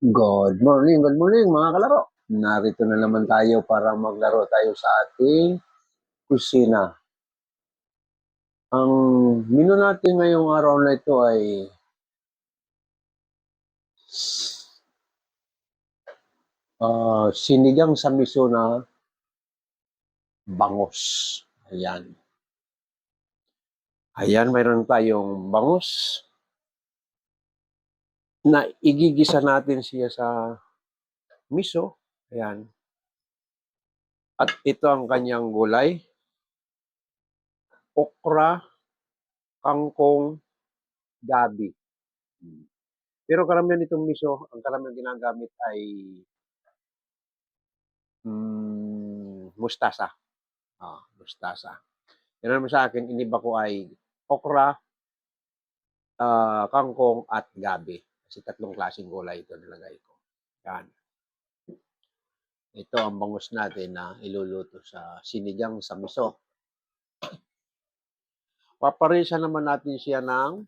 Good morning mga kalaro. Narito na naman tayo para maglaro tayo sa ating kusina. Ang menu natin ngayong araw na ito ay sinigang sa miso na bangos. Ayan. Ayan, mayroon tayong bangos na igigisa natin siya sa miso. Ayan. At ito ang kanyang gulay. Okra, kangkong, gabi. Pero karamihan itong miso, ang karamihan ginagamit ay mustasa. Mustasa. Yan naman sa akin, iniba ko ay okra, kangkong at gabi. Kasi tatlong klaseng gulay ito nilagay ko. Yan. Ito ang bangus natin na iluluto sa sinigang sa miso. Paparisa naman natin siya ng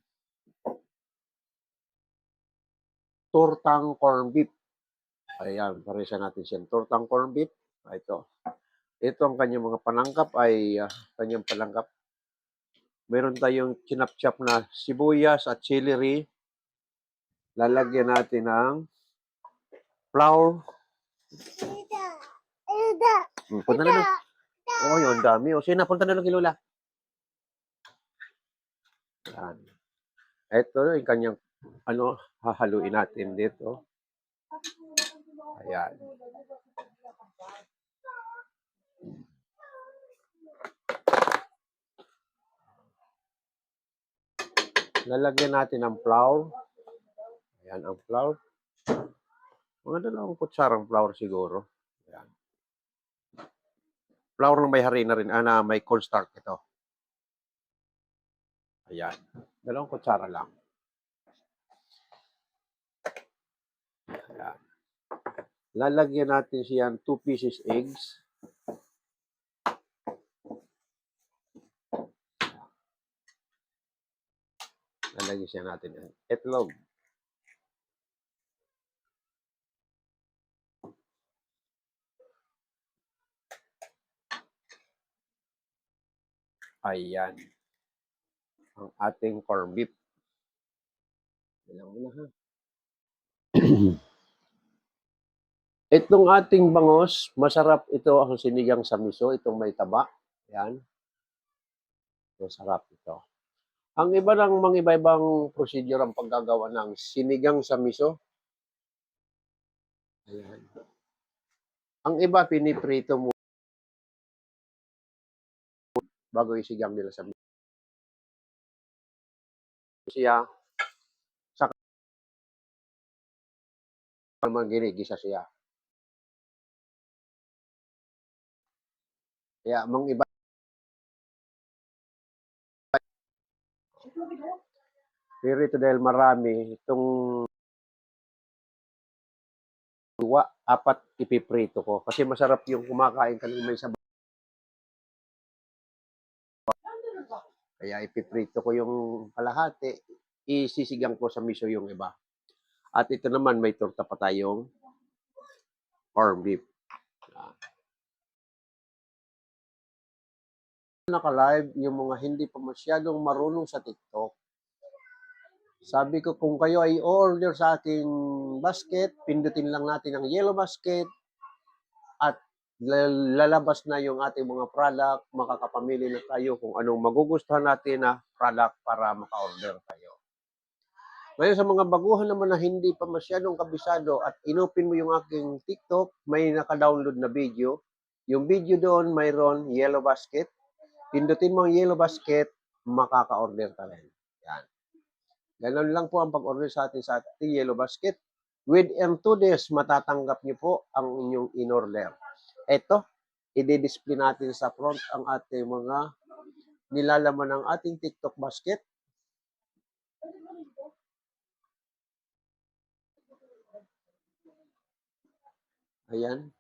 tortang corned beef. Ayan, parisa natin siya ng tortang corned beef. Ito. Ito ang kanyang mga panangkap ay kanyang panangkap. Meron tayong chinap-chop na sibuyas at celery. Lalagyan natin ng flour. Punta na lang. Oh, yun, dami. O, sige na, punta na lang kay Lola. Yan. Ito yung kanyang, hahaluin natin dito. Ayan. Lalagyan natin ng flour. Ayan, ang flour. Mga dalawang kutsarang flour siguro. Ayan. Flour na may harina rin, na may cornstarch ito. Ayan. Dalawang kutsara lang. Ayan. Lalagyan natin siya 2 pieces eggs. Lalagyan siya natin ng itlog. Ayan. Ang ating corned beef. Ilang mo na ha. Itong ating bangos, masarap ito ang sinigang sa miso. Itong may taba. Ayan. Masarap ito. Ang iba ng mga iba-ibang procedure ang paggagawa ng sinigang sa miso. Ayan. Ang iba, piniprito mo bago isigang nila sa miso. Siya, saka naman ginigisa siya. Kaya, mga iba, pero ito dahil marami, itong 4 ipiprito ko. Kasi masarap yung kumakain ka ng may sabaw. Kaya ipiprito ko yung kalahati, isisigang ko sa miso yung iba. At ito naman, may torta pa tayong corned beef. Naka-live yung mga hindi pa masyadong marunong sa TikTok. Sabi ko, kung kayo ay order sa aking basket, pindutin lang natin ang yellow basket at lalabas na yung ating mga product, makakapamili na tayo kung anong magugustuhan natin na product para maka-order tayo. Ngayon sa mga baguhan naman na hindi pa masyadong kabisado at inopin mo yung aking TikTok, may naka-download na video. Yung video doon mayroon yellow basket. Pindutin mo ang yellow basket, makaka-order ka rin. Yan. Ganun lang po ang pag-order sa ating yellow basket. Within 2 days, matatanggap niyo po ang inyong in-order. Ito, i-display natin sa front ang ating mga nilalaman ng ating TikTok basket. Ayan.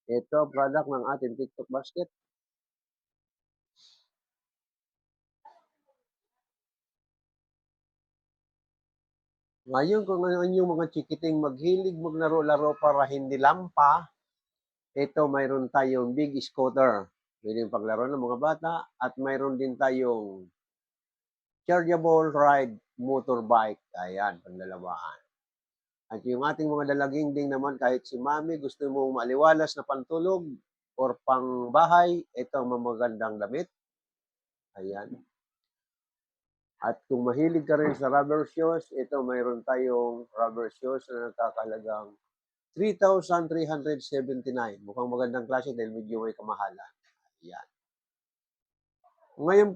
Ito, product ng ating TikTok basket. Ngayon, kung ano yung mga chikiting maghilig maglaro-laro para hindi lampa, ito mayroon tayong big scooter. Pwedeng paglaro ng mga bata at mayroon din tayong chargeable ride motorbike. Ayan, panlalawaan. At yung ating mga dalaging ding naman, kahit si mami gusto mong maliwalas na pantulog or pang bahay, ito ang magandang damit. Ayan. At kung mahilig ka rin sa rubber shoes, ito mayroon tayong rubber shoes na nagkakalagang 3,379. Mukhang magandang klase dahil medyo may kamahalan. Ayan. Ngayon,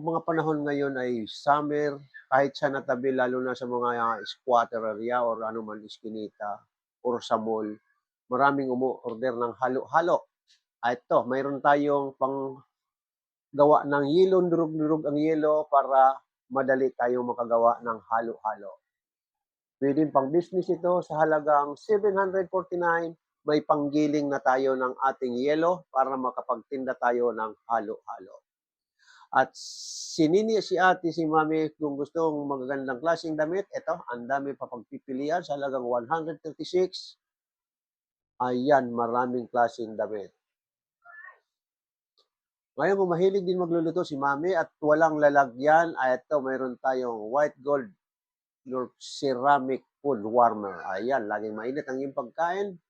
mga panahon ngayon ay summer, kahit sa natabi, lalo na sa mga squatter area or ano man, iskinita or sa mall, maraming umu-order ng halo-halo. At ito, mayroon tayong pang gawa ng yelo, durug-durug ang yelo para madali tayong makagawa ng halo-halo. Pwede pang business ito sa halagang 749, may panggiling na tayo ng ating yelo para makapagtinda tayo ng halo-halo. At si Nini, si ate, si mami, kung gustong magagandang klaseng damit, ito, ang dami pa pagpipilian sa halagang 136. Ayan, maraming klaseng damit. Ngayon, kung mahilig din magluluto si mami at walang lalagyan, ay ito, mayroon tayong white gold ceramic food warmer. Ayan, laging mainit ang iyong pagkain.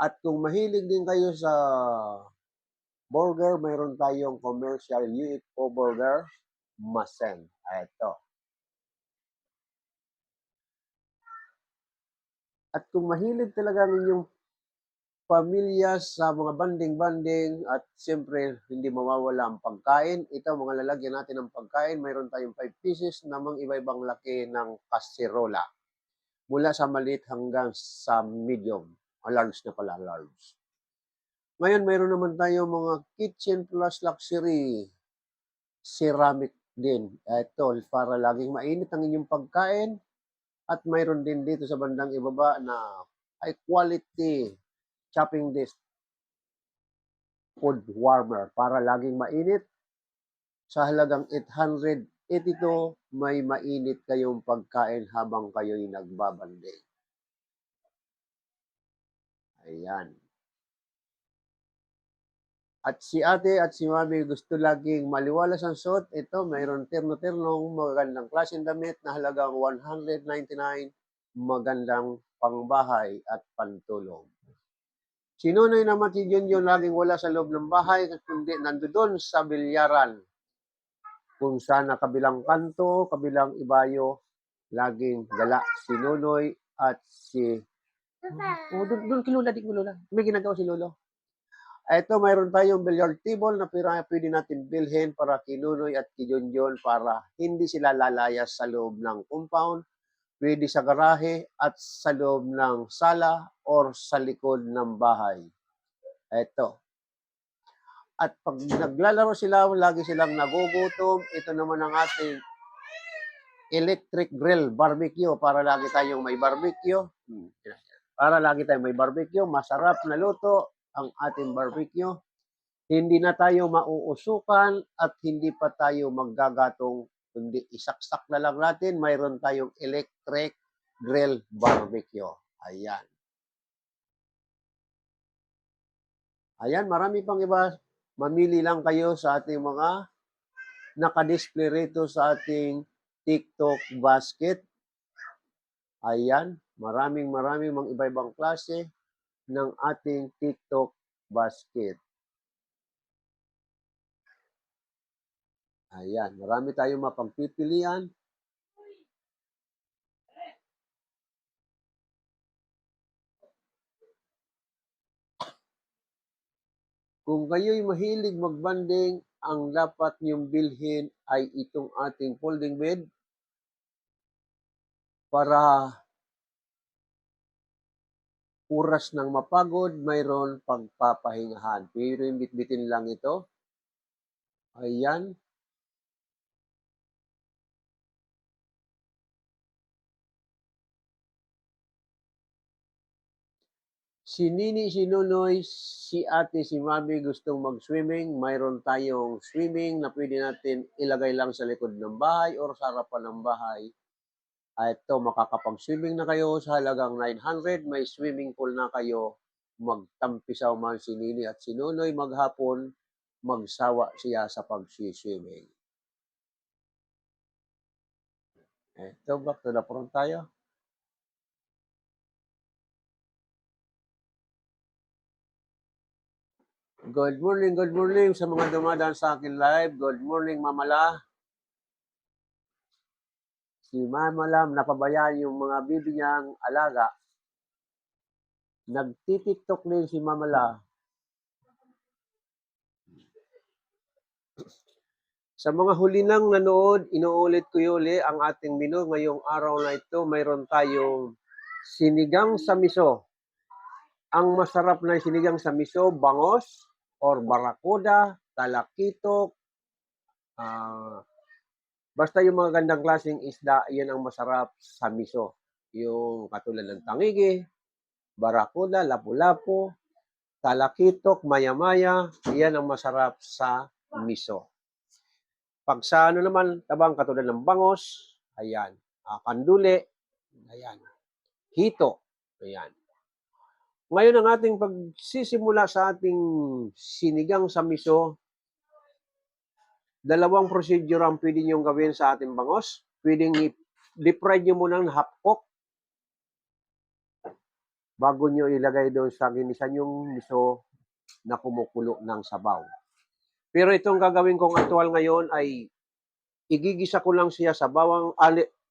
At kung mahilig din kayo sa burger, mayroon tayong commercial UFO burger, Masen. Ito. At kung mahilig talaga ninyong pamilya sa mga banding-banding at siyempre hindi mawawala ang pagkain, ito mga lalagyan natin ng pagkain, mayroon tayong 5 pieces namang iba-ibang laki ng kaserola. Mula sa maliit hanggang sa medium. Large na pala, large. Ngayon, mayroon naman tayong mga kitchen plus luxury ceramic din. Ito, para laging mainit ang inyong pagkain. At mayroon din dito sa bandang ibaba na high quality chopping dish food warmer para laging mainit. Sa halagang 882, may mainit kayong pagkain habang kayo'y nagbabanding. Ayan. At si ate at si mami gusto laging maliwalas ang suot. Ito, mayroon terno-ternong magandang klaseng damit na halagang 199, magandang pangbahay at pantulong. Si Nonoy naman si Junjun laging wala sa loob ng bahay kundi nandoon sa bilyaran. Kung saan na kabilang kanto, kabilang ibayo, laging gala si Nonoy at si... Oh, doon kay Lola, di ko Lola. May ginagawa si Lolo. Ito, mayroon tayong billiard table na pwede natin bilhin para kinunoy at kijunjon para hindi sila lalayas sa loob ng compound, pwede sa garahe at sa loob ng sala or sa likod ng bahay. Ito. At pag naglalaro sila, lagi silang nagugutom. Ito naman ang ating electric grill barbecue para lagi tayong may barbecue. Para lagi tayong may barbecue, masarap na luto ang ating barbecue. Hindi na tayo mauusukan at hindi pa tayo maggagatong, kundi isaksak na lang natin, mayroon tayong electric grill barbecue. Ayan. Ayan, marami pang iba. Mamili lang kayo sa ating mga naka-display rito sa ating TikTok basket. Ayan, maraming mga iba-ibang klase ng ating TikTok basket. Ayan, marami tayong mapagpipilian. Kung kayo'y mahilig magbanding, ang dapat niyong bilhin ay itong ating folding bed para oras ng mapagod, mayroon pagpapahingahan. Pero yung bitbitin lang ito. Ayan. Si Nini, si Nunoy, si ate, si mami gustong mag-swimming, mayroon tayong swimming na pwede natin ilagay lang sa likod ng bahay or sa harapan ng bahay. Ito, makakapag-swimming na kayo sa halagang 900. May swimming pool na kayo. Magtampisaw man si Nini at si Nunoy maghapon, magsawa siya sa pag-swimming. Ito, back to the front tayo. Good morning sa mga dumadaan sa akin live. Good morning, Mamala. Si Mama Lam, napabayaan yung mga bibi niyang alaga. Nagtitiktok din si Mama Lam. Sa mga huli nang nanood, inuulit ko uli ang ating menu ngayong araw na ito. Mayroon tayong sinigang sa miso. Ang masarap na sinigang sa miso, bangos or barakuda, talakitok, basta yung mga gandang klaseng isda, yan ang masarap sa miso. Yung katulad ng tangigi, barakuda, lapu-lapu, talakitok, maya-maya, yan ang masarap sa miso. Pag sa ano naman, tabang katulad ng bangos, ayan, kandule, ayan, hito, ayan. Ngayon ang ating pagsisimula sa ating sinigang sa miso, dalawang procedure ang pwede niyong gawin sa ating bangos. Pwedeng i-fry niyo muna ng half cook bago niyo ilagay doon sa ginisan yung miso na kumukulo ng sabaw. Pero itong gagawin kong aktual ngayon ay igigisa ko lang siya sa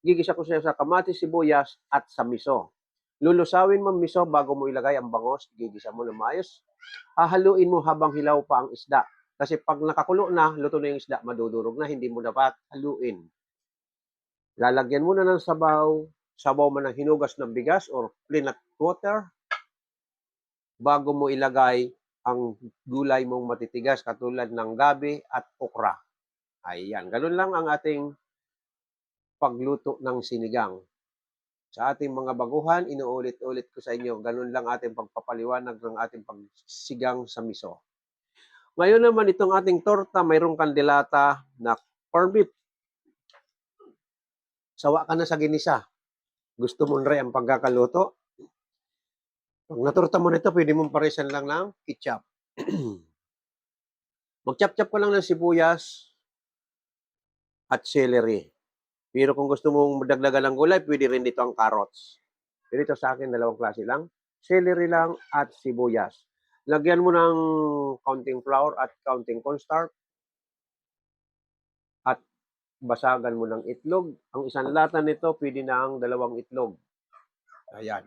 gigisa ko siya sa kamatis, sibuyas at sa miso. Lulusawin mo miso bago mo ilagay ang bangos, gigisa mo na maayos. Hahaluin mo habang hilaw pa ang isda. Kasi pag nakakulo na, luto na yung isda, madudurog na, hindi mo dapat haluin. Lalagyan mo na ng sabaw man ng hinugas ng bigas or plain water, bago mo ilagay ang gulay mong matitigas katulad ng gabi at okra. Ayan, ganun lang ang ating pagluto ng sinigang. Sa ating mga baguhan, inuulit-ulit ko sa inyo, ganun lang ating pagpapaliwanag ng ating pagsigang sa miso. Ngayon naman itong ating torta, mayroong kandilata na corned beef. Sawa ka na sa ginisa. Gusto mo rin ang pagkakaluto? Pag naturta mo nito, pwede mong parisan lang ng ketchup. Mag-chop-chop ka lang ng sibuyas at celery. Pero kung gusto mong madagdagan ng gulay, pwede rin dito ang carrots. Pero ito sa akin, dalawang klase lang. Celery lang at sibuyas. Lagyan mo ng counting flour at counting cornstarch. At basagan mo ng itlog. Ang isang lata nito, pwede na ang 2 itlog. Ayan.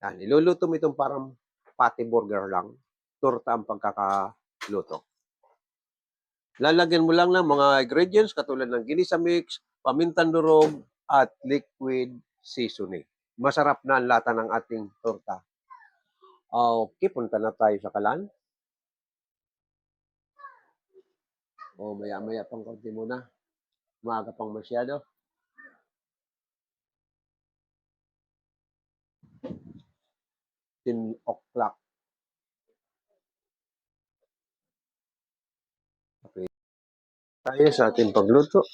Yan. Iluluto mo itong parang patty burger lang. Torta ang pagkakaluto. Lalagyan mo lang ng mga ingredients katulad ng ginisa mix, pamintang durog, at liquid seasoning. Masarap na ang lata ng ating torta. Okay, punta na tayo sa kalan. Maya-maya pang konti muna. Maaga pang masyado. $10 o'clock. Okay. Tayo sa ating pagluto.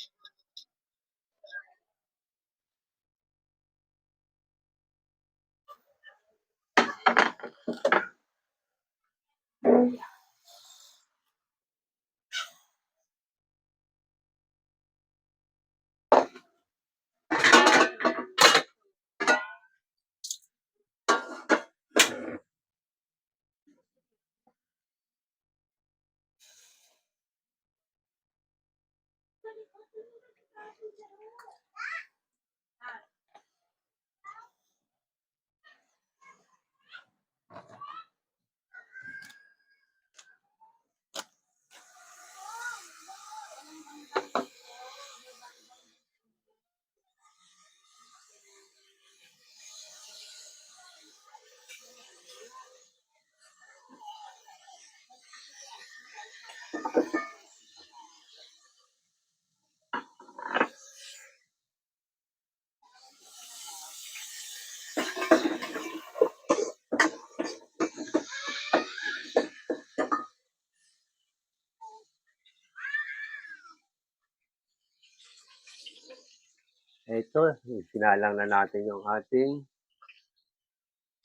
Ito, sinalang na natin yung ating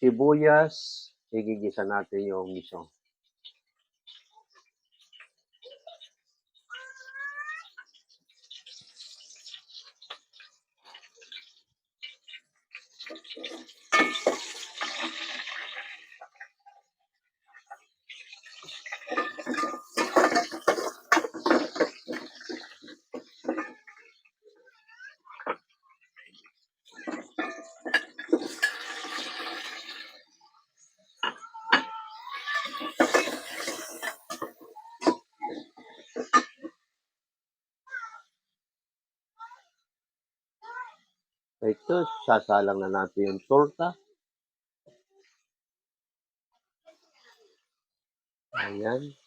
sibuyas. Igigisa natin yung miso. Ito, sasalang na natin yung torta. Ayan.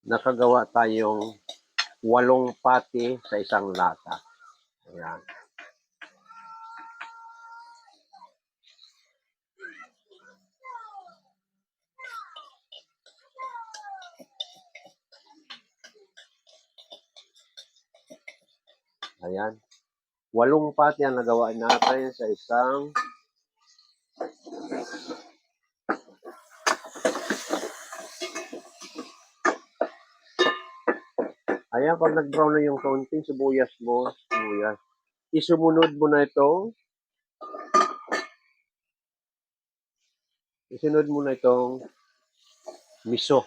Nakagawa tayong 8 pati sa isang lata. Ayan. Ayan. 8 pati ang nagawa natin sa isang Ayan, pag nag-brown na yung kaunting sibuyas mo, isunod mo na itong miso.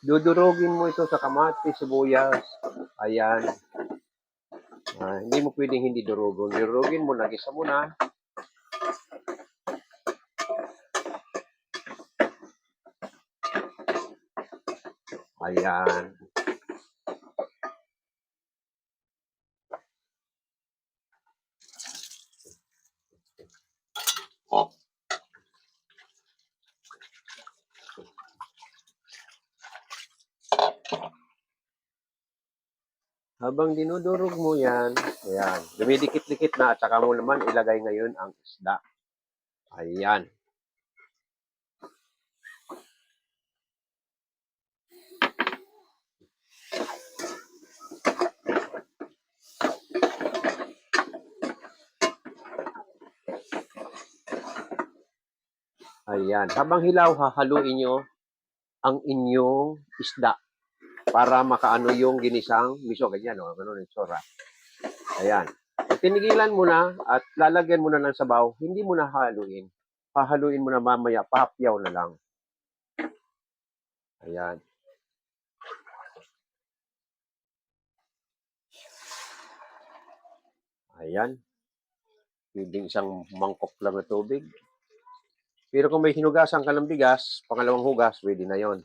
Dudurugin mo ito sa kamatis, sibuyas. Ayan. Hindi mo pwedeng hindi durugin. Durugin mo, nagisa mo na. Ayan. Habang dinudurog mo yan, ayan, dumidikit-dikit na at saka mo naman ilagay ngayon ang isda. Ayan. Ayan. Habang hilaw, hahaluin nyo ang inyong isda para makaano yung ginisang miso. Ganyan, o. Ganun yung tsura. Ayan. Tinigilan mo na at lalagyan mo na ng sabaw, hindi mo na haluin. Hahaluin mo na mamaya, papyaw na lang. Ayan. Ayan. Pwedeng isang mangkok lang na tubig. Pero kung may hinugasan ka ng bigas, pangalawang hugas, pwede na yon.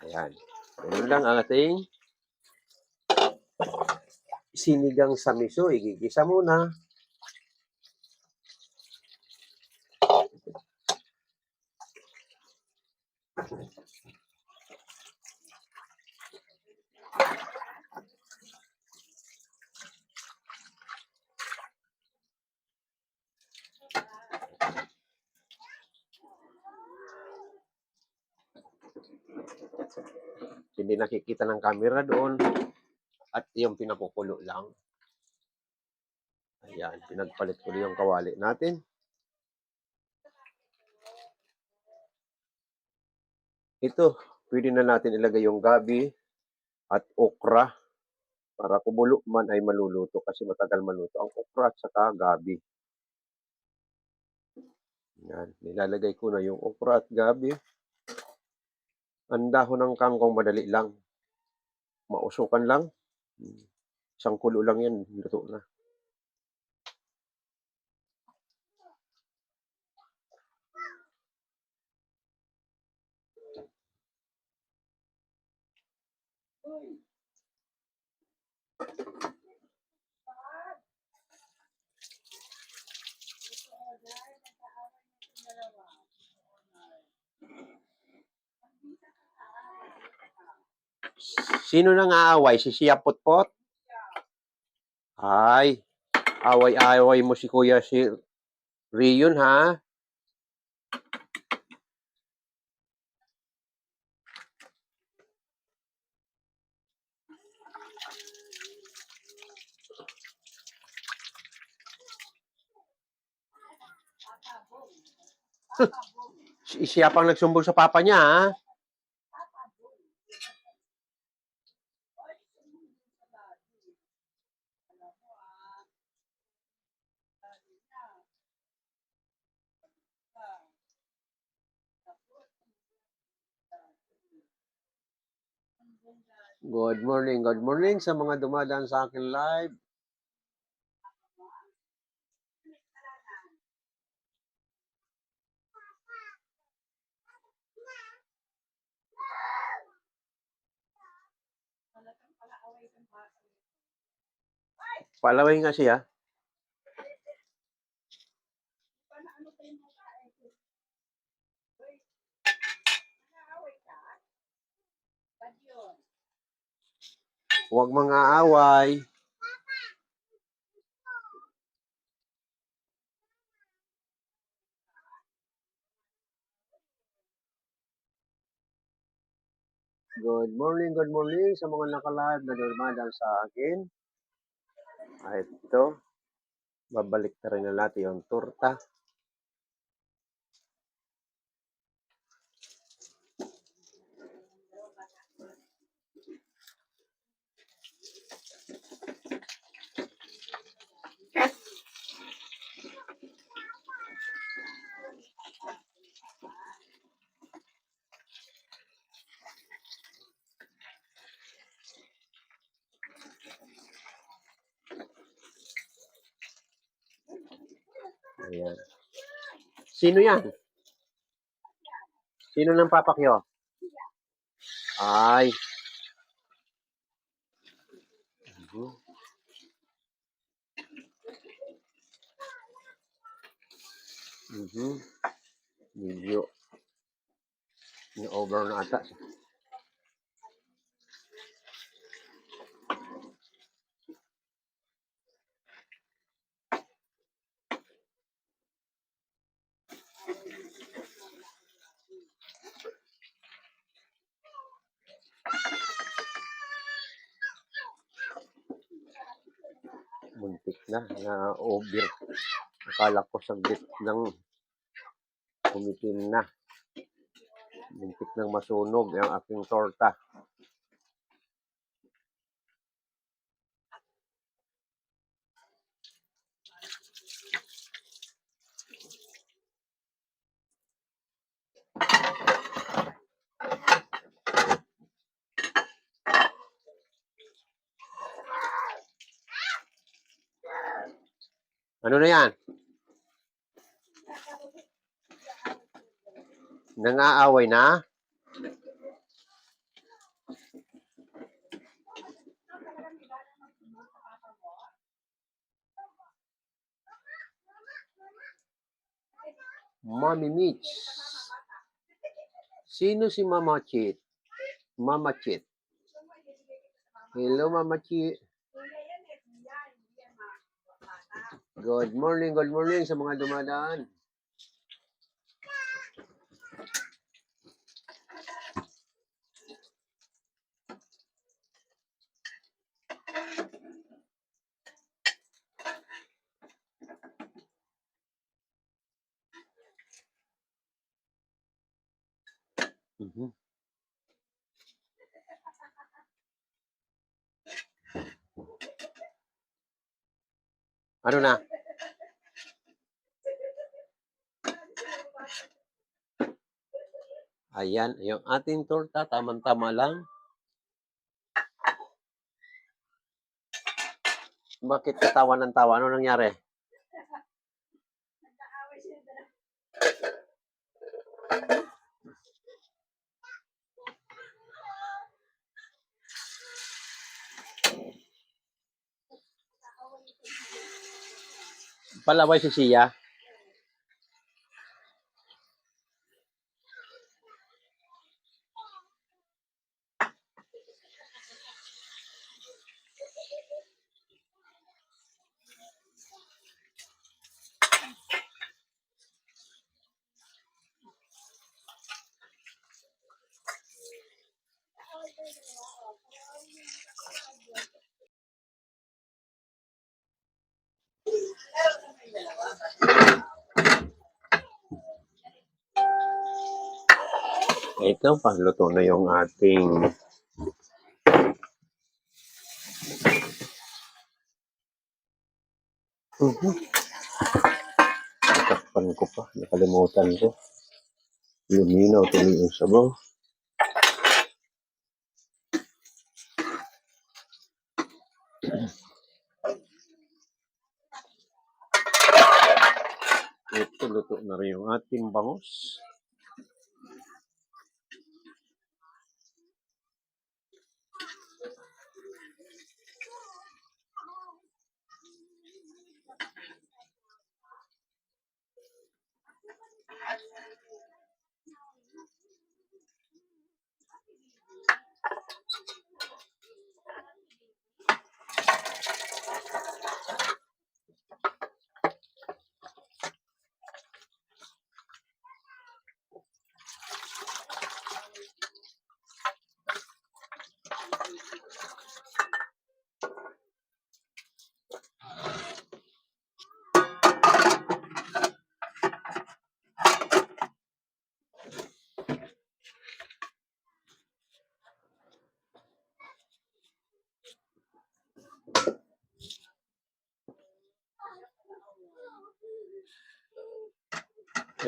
Ayan. Ganun lang ang ating sinigang sa miso. Igigisa muna. Hindi nakikita ng camera doon. At yung pinakukulo lang. Ayan, pinagpalit ko yung kawali natin. Ito, pwede na natin ilagay yung gabi at okra para kumulo man ay maluluto kasi matagal maluto ang okra at saka gabi. Yan, nilalagay ko na yung okra at gabi. Ang dahon ng kangkong madali lang. Mausukan lang. Isang kulo lang yan, luto na. Sino nang aaway? Si Siya Potpot? Ay, away-away mo si Kuya si Rion, ha? Siya pang nagsumbong sa papa niya, ha? Good morning sa mga dumadaan sa akin live. Palaway nga siya. Huwag mga away. Good morning sa mga naka-live na dumadaan sa akin. Ito, babalik na rin na natin yung torta. Ayan. Sino yan? Sino nang papakyo? Ay. Medyo na-over na ata. Muntik na over. Akala ko saglit lang kumitin na. Muntik nang masunog ang aking torta. Ano na yan? Nang-aaway na? Mommy Mitch. Sino si Mama Chit? Mama Chit. Hello, Mama Chit. Good morning sa mga dumadaan. Ano na? Ayan, yung ating torta, tamang-tama lang. Bakit katawa ng tawa? Ano nangyari? Palaway si Sia. Ito, paluto na yung ating takpan ko pa. Nakalimutan ko. Luminaw tuloy yung sabaw. Ito, luto na rin yung ating bangus.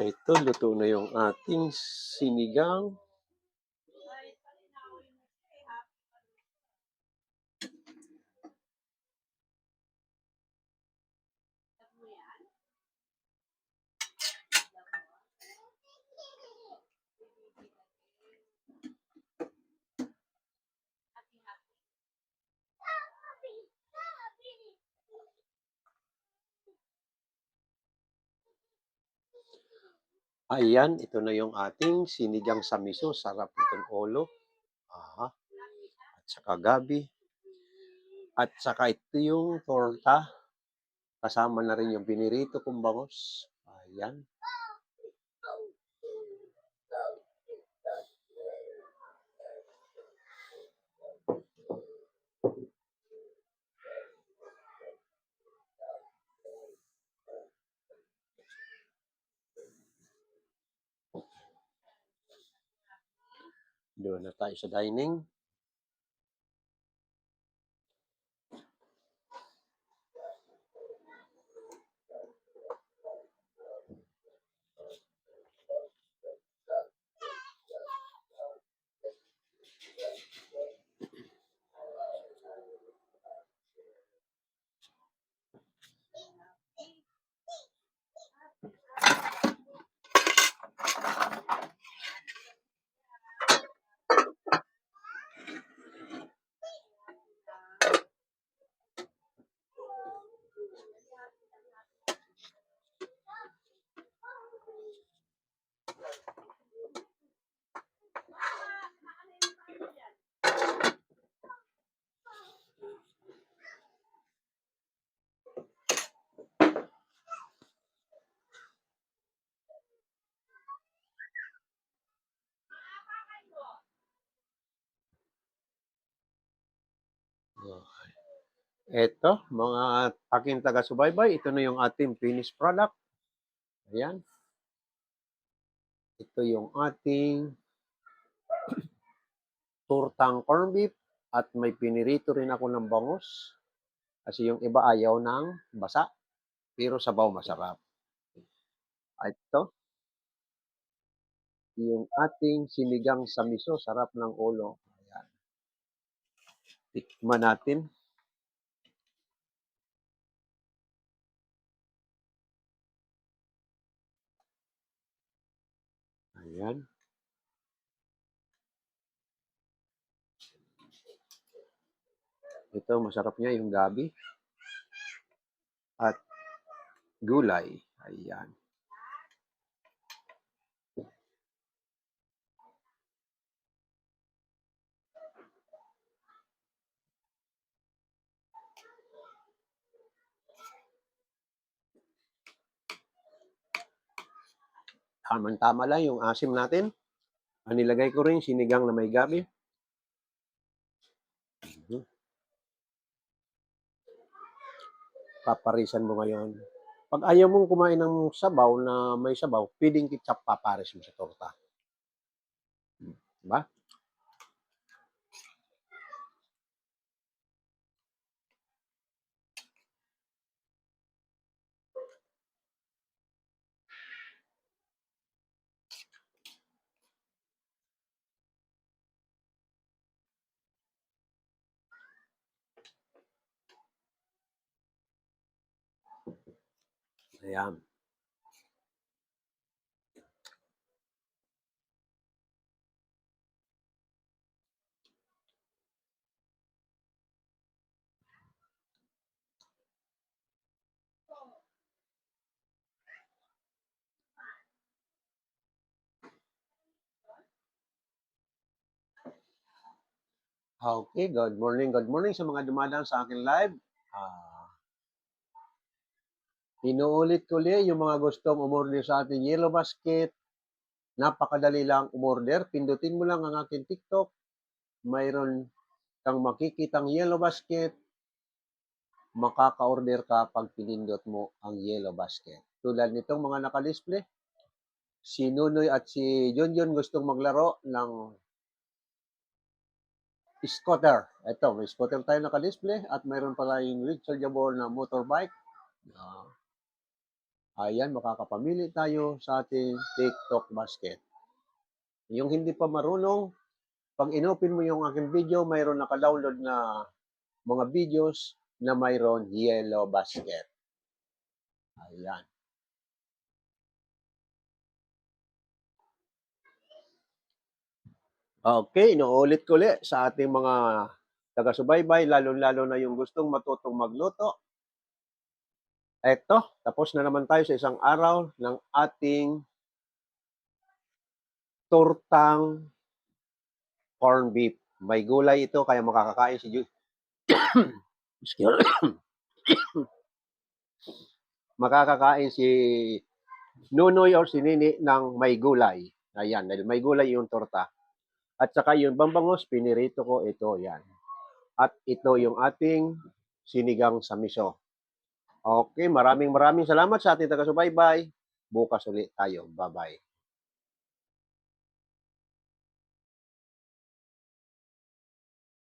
Ito, luto na yung ating sinigang. Ayan, ito na yung ating sinigang sa miso. Sarap itong olo. Aha. At saka gabi. At saka ito yung torta. Kasama na rin yung pinirito kong bangus. Ayan. Doon na tayo sa dining. Ito, mga aking taga-subaybay, ito na yung ating finished product. Ayan. Ito yung ating tortang corned beef at may pinirito rin ako ng bangus. Kasi yung iba ayaw ng basa, pero sabaw masarap. At ito, yung ating sinigang sa miso, sarap ng ulo. Ayan. Tikman natin. Ayan. Ito, masarap niya yung gabi. At gulay. Ayan. Tamang-tama lang yung asim natin. Ang nilagay ko rin sinigang na may gabi. Paparisan mo ngayon. Pag ayaw mong kumain ng sabaw na may sabaw, pwedeng ketchup papares mo sa torta. Diba? Ayan. Okay, good morning sa mga dumadaan sa akin live. Inuulit ko ulit yung mga gustong umorder sa ating Yellow Basket. Napakadali lang umorder. Pindutin mo lang ang aking TikTok. Mayroon kang makikitang Yellow Basket. Makaka-order ka pag pinindot mo ang Yellow Basket. Tulad nitong mga naka-display. Si Nunoy at si Junjun gustong maglaro ng scooter. Ito, may scooter tayo naka-display at mayroon pala yung rechargeable na motorbike. Ayan, makakapamili tayo sa ating TikTok basket. Yung hindi pa marunong, pag inopen mo yung aking video, mayroon naka-download na mga videos na mayroon Yellow Basket. Ayan. Okay, inuulit ko ulit sa ating mga taga-subaybay, lalo-lalo na yung gustong matutong magluto. Eto, tapos na naman tayo sa isang araw ng ating tortang corn beef. May gulay ito, kaya makakakain si makakakain si Nunoy or si Nini ng may gulay. Ayan, dahil may gulay yung torta. At saka yung bambangos, pinirito ko ito, yan. At ito yung ating sinigang sa miso. Okay, maraming salamat sa ating taga-subaybay. Bukas ulit tayo. Bye-bye.